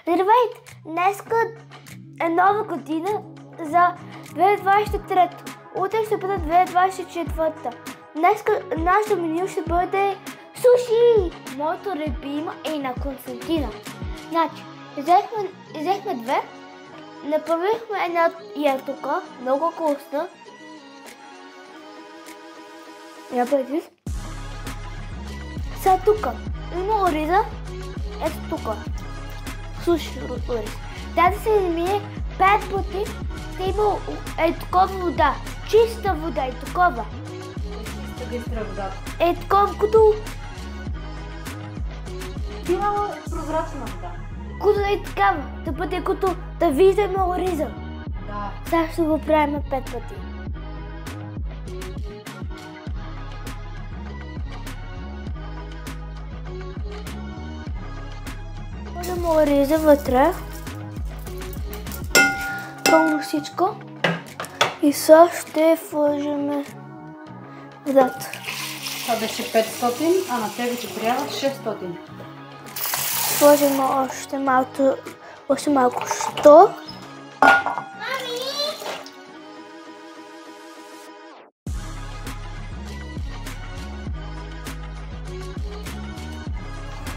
Здравейте! Днеска е нова година за 2023. Утре ще бъде 2024. Днеска нашето меню ще бъде суши! Моето любимо е на Константина. Значи, взехме две, направихме една ятока, много вкусна. Я бъдеш. Сега тук има ориза, ето тук. Суши ориз. Трябва да се замине 5 пъти, да има такова вода. Чиста вода, такова. Бистра вода. Такова, като... Има прозрачна вода. Като такава, да бъде като да виждаме ориза. Да. Сега ще го правим 5 пъти. Сложим ориза вътре. Пълно всичко. И сега ще вложим водата. Това беше 500, а на тебе ти трябва 600. Сложим още малко що.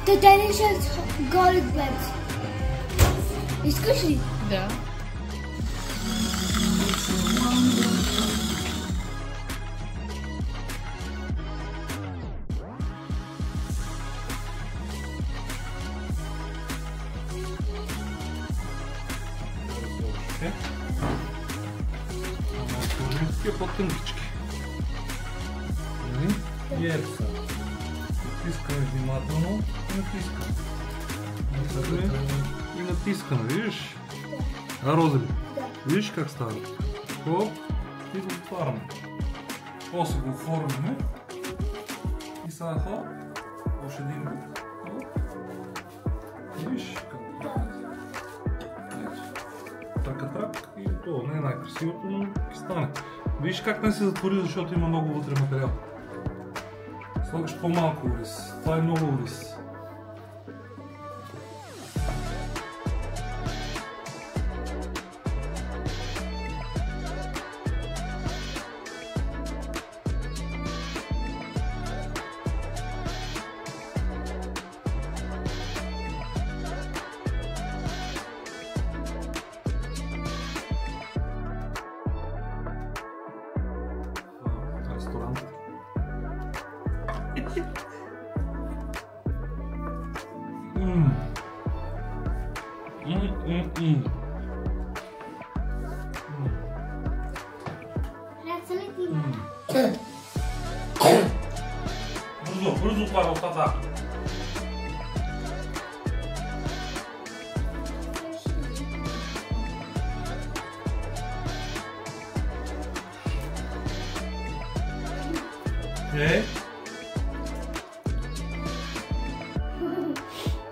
Те не ще гарlic bread. Искаш ли? Да. Такива по-тънкички. И ето са. Натискаме внимателно и натискаме. И натискаме, видиш? Розели? Виж как става? Хоп, и го отваряме. После го оформяме. И сега хоп, още един път. Виж как трак и това не е най-красивото, но ще стане. Виж как не се затвори, защото има много вътре материал. Слагаш по-малко ориз. Това е много ориз. Ресторант. Бързо отваря устата.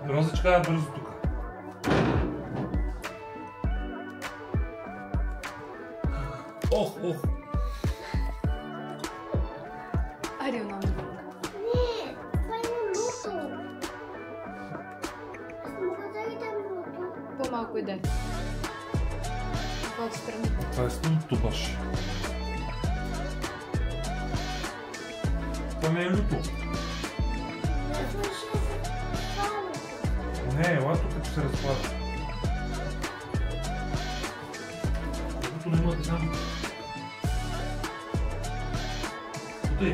Розичка е бързо тук. Ох. Айде, много. Не, това е луто. Аз мога да идем луто. По-малко иде. Това отстрани. Това е стълното баш. Това не е люто. Не, ела тук като се разпада. Лютото не има да знам. Отай.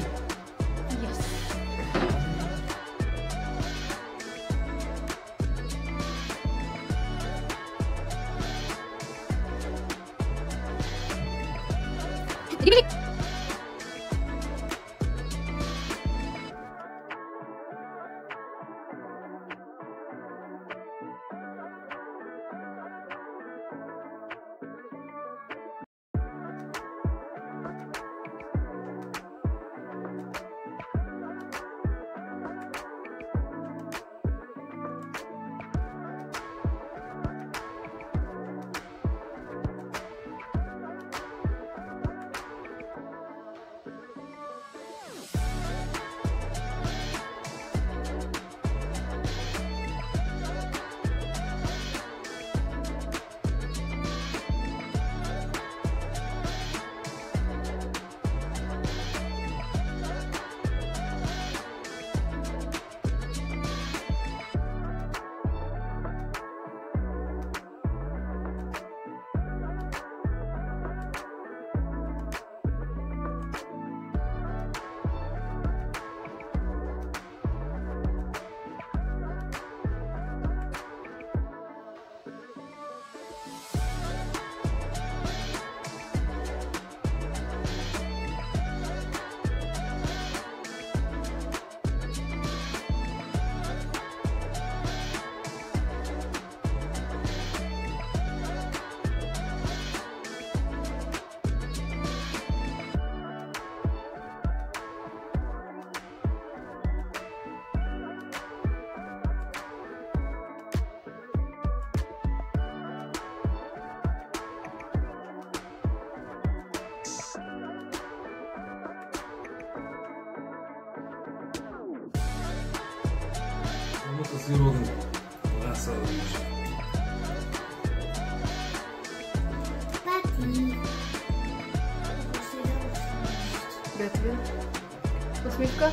Работа си родна. Това са да виж. Пати. Готови. Усмивка.